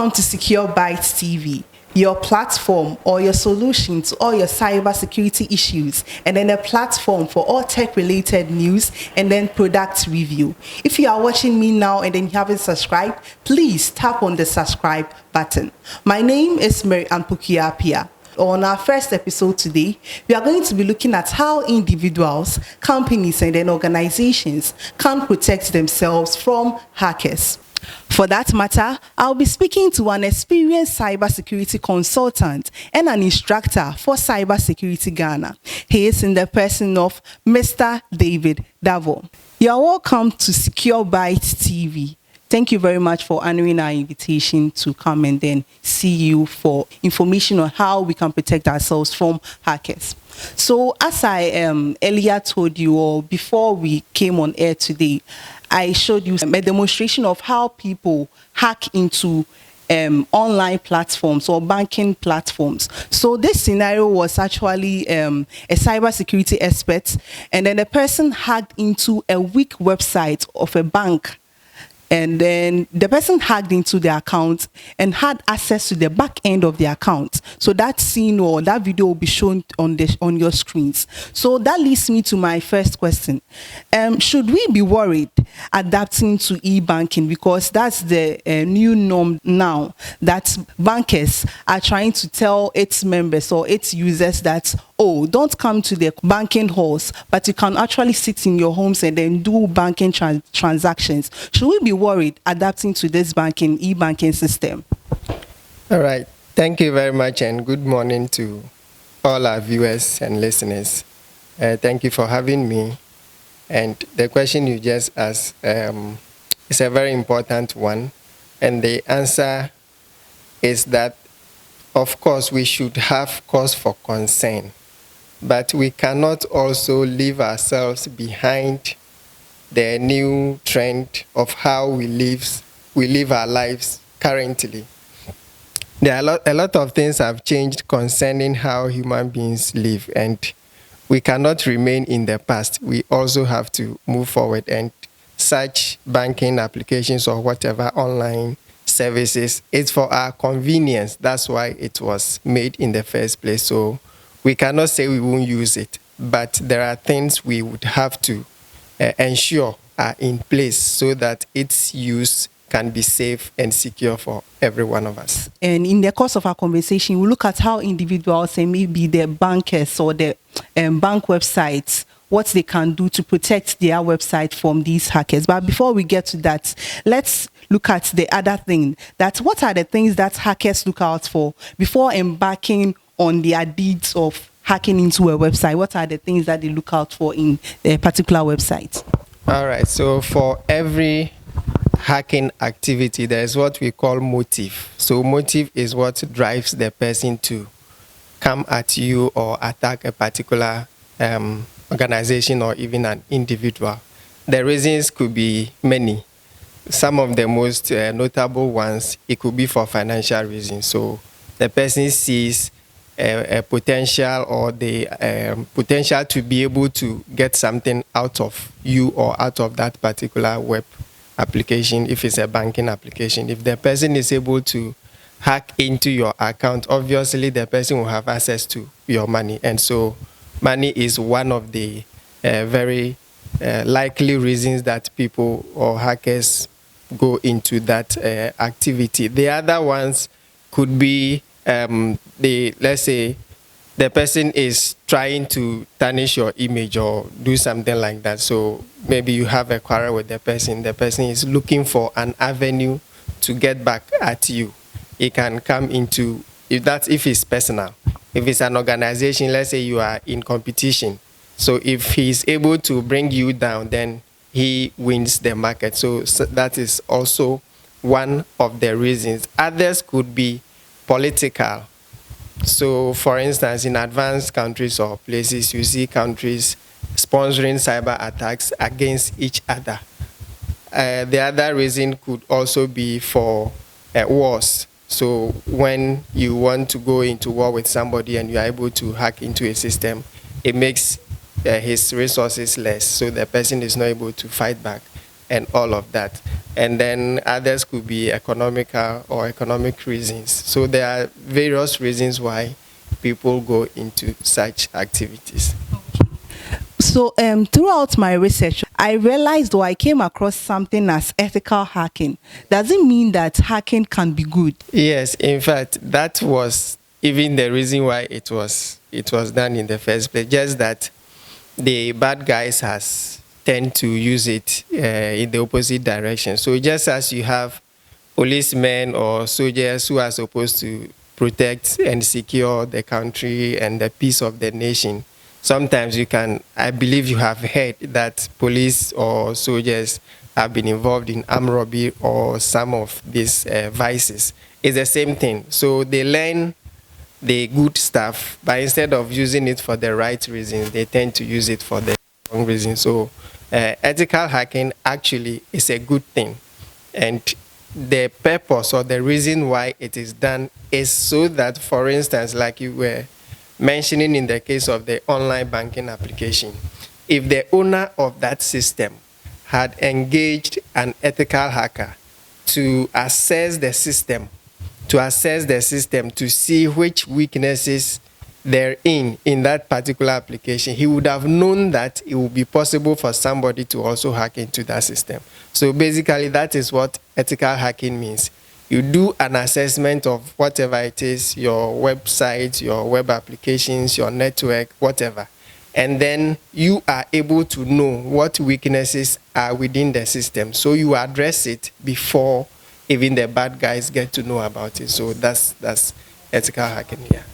Welcome to Secure Bytes TV, your platform or your solution to all your cybersecurity issues, and then a platform for all tech-related news and then product review. If you are watching me now and then you haven't subscribed, please tap on the subscribe button. My name is Mary Ampukiapia. On our first episode today, we are going to be looking at how individuals, companies, and then organizations can protect themselves from hackers. For that matter, I'll be speaking to an experienced cybersecurity consultant and an instructor for Cybersecurity Ghana. He is in the person of Mr. Davor. You are welcome to Secure Bytes TV. Thank you very much for honoring our invitation to come and then see you for information on how we can protect ourselves from hackers. So as I earlier told you, or before we came on air today, I showed you a demonstration of how people hack into online platforms or banking platforms. So this scenario was actually a cybersecurity expert, and then the person hacked into a weak website of a bank. And then the person hacked into the account and had access to the back end of the account. So that scene or that video will be shown on your screens. So that leads me to my first question. Should we be worried adapting to e-banking? Because that's the new norm now, that bankers are trying to tell its members or its users that, oh, don't come to the banking halls, but you can actually sit in your homes and then do banking transactions. Should we be worried adapting to this e-banking system? All right. Thank you very much, and good morning to all our viewers and listeners. Thank you for having me. And the question you just asked is a very important one. And the answer is that, of course, we should have cause for concern. But we cannot also leave ourselves behind the new trend of how we live our lives currently. There are a lot of things have changed concerning how human beings live, and we cannot remain in the past. We also have to move forward, and such banking applications or whatever online services, it's for our convenience. That's why it was made in the first place. So we cannot say we won't use it, but there are things we would have to ensure are in place so that its use can be safe and secure for every one of us. And in the course of our conversation, we'll look at how individuals and maybe the bankers or the bank websites, what they can do to protect their website from these hackers. But before we get to that, let's look at the other thing. That what are the things that hackers look out for before embarking on their deeds of hacking into a website? What are the things that they look out for in a particular website? All right. So for every hacking activity, there is what we call motive. So motive is what drives the person to come at you or attack a particular organization or even an individual. The reasons could be many. Some of the most notable ones, it could be for financial reasons. So the person sees a potential or the potential to be able to get something out of you or out of that particular web application. If it's a banking application, if the person is able to hack into your account, obviously the person will have access to your money. And so money is one of the very likely reasons that people or hackers go into that activity. The other ones could be let's say the person is trying to tarnish your image or do something like that. So maybe you have a quarrel with the person is looking for an avenue to get back at you. It can come into, if it's personal. If it's an organization, let's say you are in competition. So if he's able to bring you down, then he wins the market. So that is also one of the reasons. Others could be political. So, for instance, in advanced countries or places, you see countries sponsoring cyber attacks against each other. The other reason could also be for wars. So, when you want to go into war with somebody and you are able to hack into a system, it makes his resources less, so the person is not able to fight back and all of that. and then others could be economical or economic reasons. So there are various reasons why people go into such activities. So throughout my research, I realized or I came across something as ethical hacking. Does it mean that hacking can be good? Yes, in fact, that was even the reason why it was done in the first place. Just that the bad guys has tend to use it in the opposite direction. So just as you have policemen or soldiers who are supposed to protect and secure the country and the peace of the nation, sometimes I believe you have heard that police or soldiers have been involved in armed robbery or some of these vices. It's the same thing. So they learn the good stuff, but instead of using it for the right reasons, they tend to use it for the wrong reasons. So ethical hacking actually is a good thing. And the purpose or the reason why it is done is so that, for instance, like you were mentioning in the case of the online banking application, if the owner of that system had engaged an ethical hacker to assess the system, to see which weaknesses they're in that particular application, he would have known that it would be possible for somebody to also hack into that system. So basically, that is what ethical hacking means. You do an assessment of whatever it is, your website, your web applications, your network, whatever. And then you are able to know what weaknesses are within the system. So you address it before even the bad guys get to know about it. So that's ethical hacking, yeah.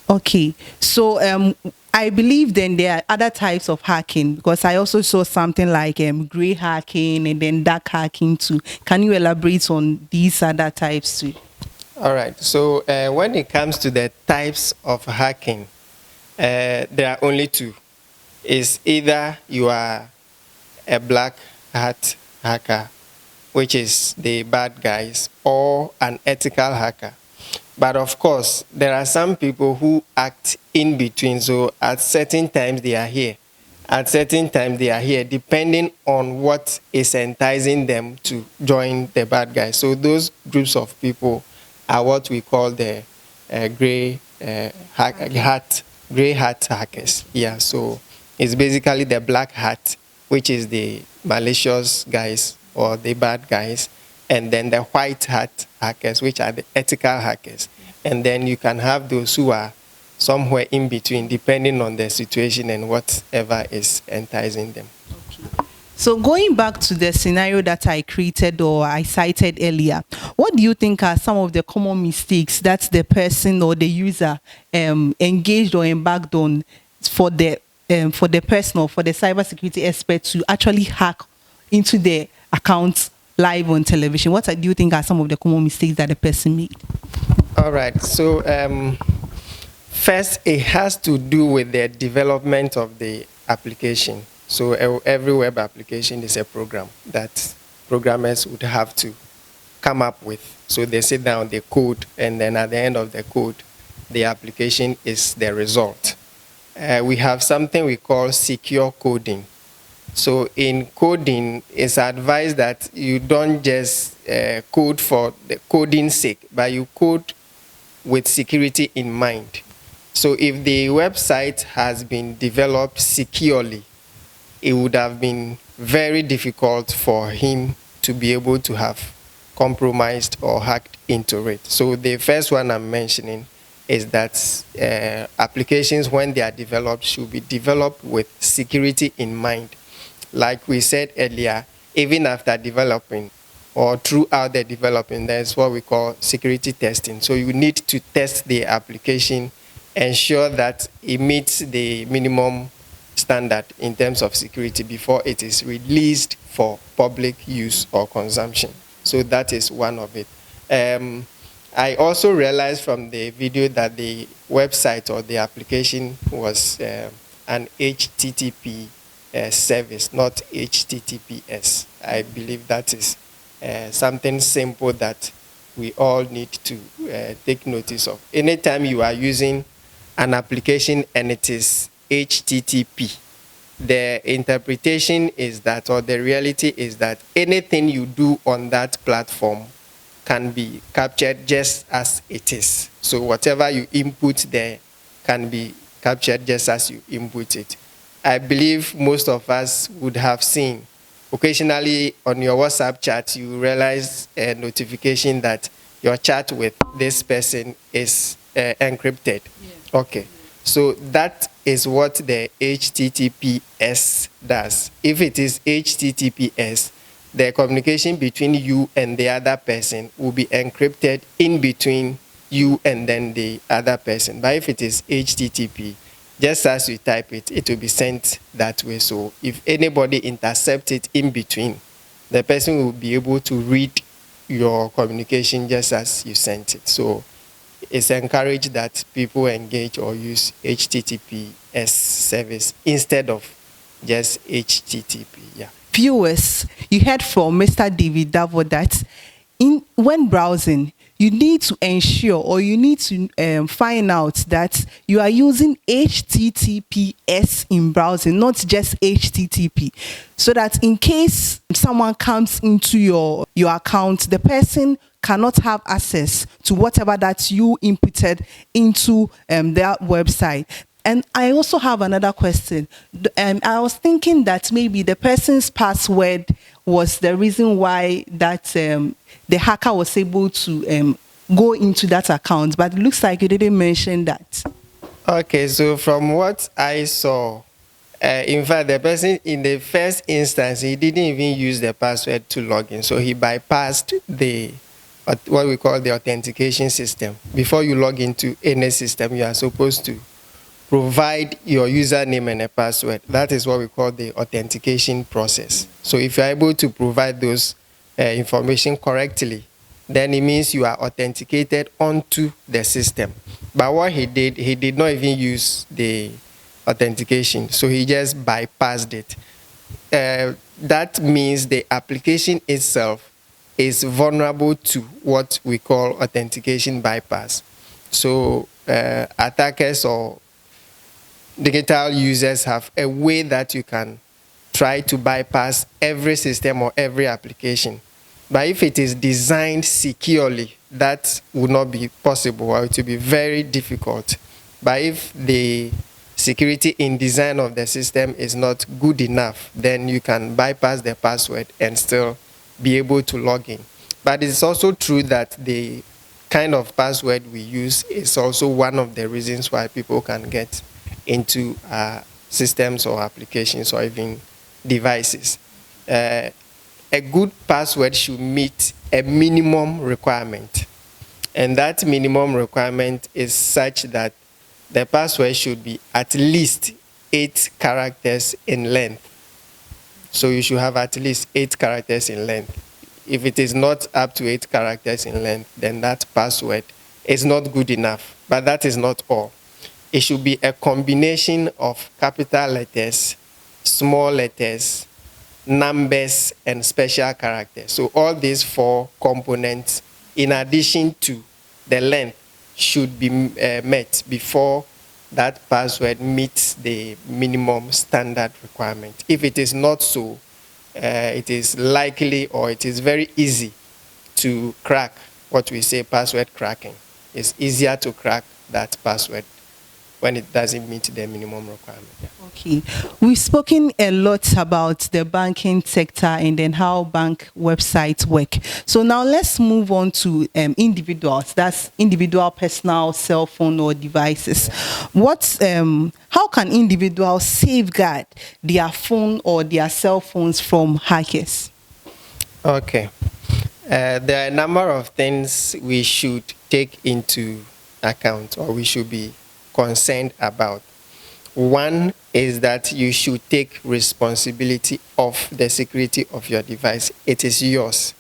Okay, so I believe then there are other types of hacking, because I also saw something like gray hacking and then dark hacking too. Can you elaborate on these other types too? All right, so when it comes to the types of hacking, there are only two. It's either you are a black hat hacker, which is the bad guys, or an ethical hacker. But of course, there are some people who act in between. So at certain times they are here. At certain times they are here, depending on what is enticing them to join the bad guys. So those groups of people are what we call the gray hat hackers. Yeah, so it's basically the black hat, which is the malicious guys or the bad guys, and then the white hat hackers, which are the ethical hackers. And then you can have those who are somewhere in between, depending on the situation and whatever is enticing them. So going back to the scenario that I created or I cited earlier, what do you think are some of the common mistakes that the person or the user engaged or embarked on for the person or for the cybersecurity expert to actually hack into the accounts live on television? What do you think are some of the common mistakes that the person made? All right. So first, it has to do with the development of the application. So every web application is a program that programmers would have to come up with. So they sit down, they code, and then at the end of the code, the application is the result. We have something we call secure coding. So in coding, it's advised that you don't just code for the coding's sake, but you code with security in mind. So if the website has been developed securely, it would have been very difficult for him to be able to have compromised or hacked into it. So the first one I'm mentioning is that applications, when they are developed, should be developed with security in mind. Like we said earlier, even after developing or throughout the development, there's what we call security testing. So you need to test the application, ensure that it meets the minimum standard in terms of security before it is released for public use or consumption. So that is one of it. I also realized from the video that the website or the application was an HTTP service, not HTTPS. I believe that is something simple that we all need to take notice of. Anytime you are using an application and it is HTTP, the interpretation is that, or the reality is that, anything you do on that platform can be captured just as it is. So whatever you input there can be captured just as you input it. I believe most of us would have seen, occasionally on your WhatsApp chat, you realize a notification that your chat with this person is encrypted. Yeah. Okay. So that is what the HTTPS does. If it is HTTPS, the communication between you and the other person will be encrypted in between you and then the other person. But if it is HTTP, just as you type it, it will be sent that way. So if anybody intercepts it in between, the person will be able to read your communication just as you sent it. So it's encouraged that people engage or use HTTPS service instead of just HTTP. Yeah. Viewers, you heard from Mr. David Davor that when browsing, you need to ensure, or you need to find out that you are using HTTPS in browsing, not just HTTP, so that in case someone comes into your account, the person cannot have access to whatever that you inputted into their website. And I also have another question. I was thinking that maybe the person's password was the reason why that the hacker was able to go into that account, but it looks like you didn't mention that. Okay, so from what I saw, in fact, the person in the first instance, he didn't even use the password to log in. So he bypassed the what we call the authentication system. Before you log into any system, you are supposed to provide your username and a password. That is what we call the authentication process. So if you're able to provide those information correctly, then it means you are authenticated onto the system. But what he did not even use the authentication. So he just bypassed it. That means the application itself is vulnerable to what we call authentication bypass. So attackers or digital users have a way that you can try to bypass every system or every application. But if it is designed securely, that would not be possible, or it will be very difficult. But if the security in design of the system is not good enough, then you can bypass the password and still be able to log in. But it's also true that the kind of password we use is also one of the reasons why people can get into systems or applications or even devices. A good password should meet a minimum requirement. And that minimum requirement is such that the password should be at least 8 characters in length. So you should have at least 8 characters in length. If it is not up to 8 characters in length, then that password is not good enough. But that is not all. It should be a combination of capital letters, small letters, numbers, and special characters. So all these 4 components, in addition to the length, should be met before that password meets the minimum standard requirement. If it is not so, it is likely, or it is very easy to crack what we say password cracking. It's easier to crack that password when it doesn't meet the minimum requirement. Yeah. Okay. We've spoken a lot about the banking sector and then how bank websites work. So now let's move on to individuals. That's individual personal cell phone or devices. How can individuals safeguard their phone or their cell phones from hackers? Okay. There are a number of things we should take into account, or we should be concerned about. One is that you should take responsibility of the security of your device. It is yours,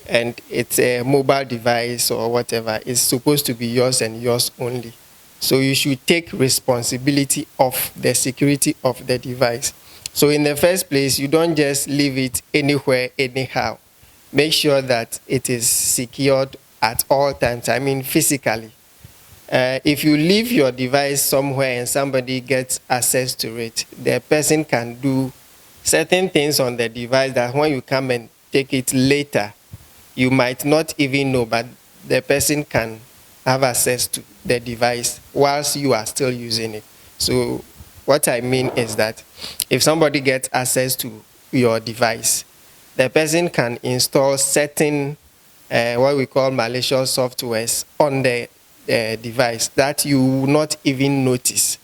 and it's a mobile device or whatever. It's supposed to be yours and yours only. So you should take responsibility of the security of the device. So in the first place, you don't just leave it anywhere, anyhow. Make sure that it is secured at all times. I mean, physically. If you leave your device somewhere and somebody gets access to it, the person can do certain things on the device that when you come and take it later, you might not even know, but the person can have access to the device whilst you are still using it. So what I mean is that if somebody gets access to your device, the person can install certain what we call malicious softwares on the device that you will not even notice.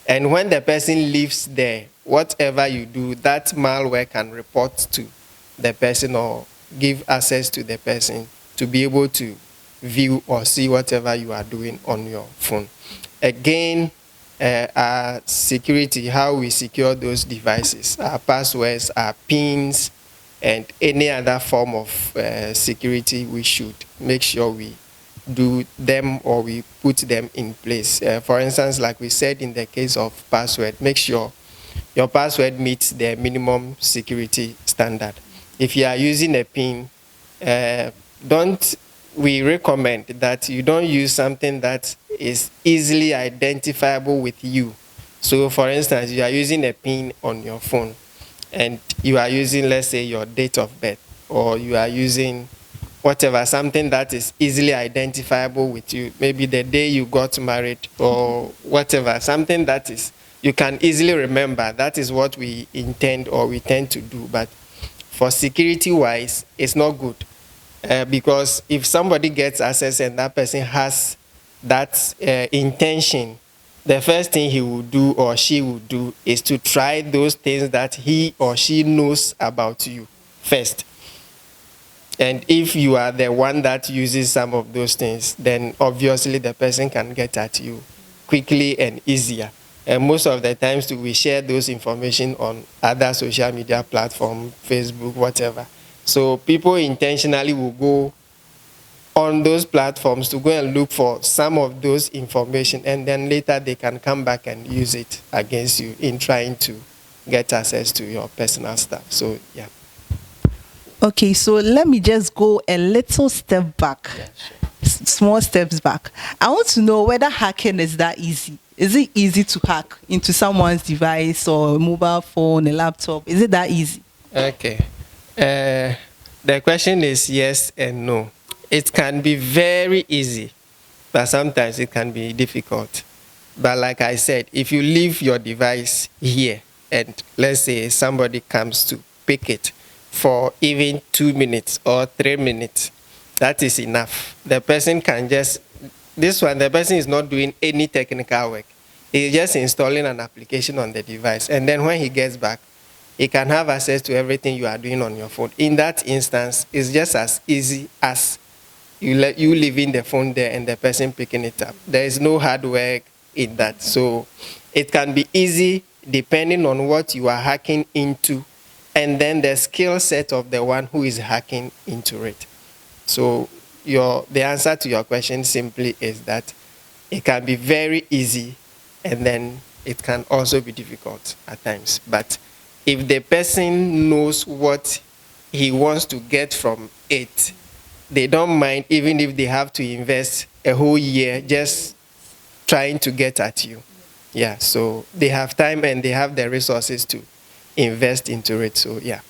And when the person leaves there, whatever you do, that malware can report to the person or give access to the person to be able to view or see whatever you are doing on your phone. Again, our security, how we secure those devices, our passwords, our pins, and any other form of security, we should make sure we do them or we put them in place. For instance, like we said in the case of password, make sure your password meets the minimum security standard. If you are using a PIN, we recommend that you don't use something that is easily identifiable with you. So for instance, you are using a PIN on your phone and you are using, let's say, your date of birth, or you are using whatever, something that is easily identifiable with you, maybe the day you got married or whatever, something that is you can easily remember. That is what we intend or we tend to do. But for security wise, it's not good, because if somebody gets access and that person has that intention, the first thing he will do or she will do is to try those things that he or she knows about you first. And if you are the one that uses some of those things, then obviously the person can get at you quickly and easier. And most of the times we share those information on other social media platforms, Facebook, whatever. So people intentionally will go on those platforms to go and look for some of those information, and then later they can come back and use it against you in trying to get access to your personal stuff. So yeah. Okay, so let me just go a little step back. Yeah, sure. Small steps back. I want to know whether hacking is that easy. Is it easy to hack into someone's device or a mobile phone, a laptop? Is it that easy? Okay. The question is yes and no. It can be very easy, but sometimes it can be difficult. But like I said, if you leave your device here and let's say somebody comes to pick it for even 2 minutes or 3 minutes, that is enough. The person can just, the person is not doing any technical work. He's just installing an application on the device. And then when he gets back, he can have access to everything you are doing on your phone. In that instance, it's just as easy as you leaving the phone there and the person picking it up. There is no hard work in that. So it can be easy depending on what you are hacking into and then the skill set of the one who is hacking into it. So the answer to your question simply is that it can be very easy and then it can also be difficult at times. But if the person knows what he wants to get from it, they don't mind even if they have to invest a whole year just trying to get at you. Yeah, so they have time and they have the resources to invest into it. So yeah.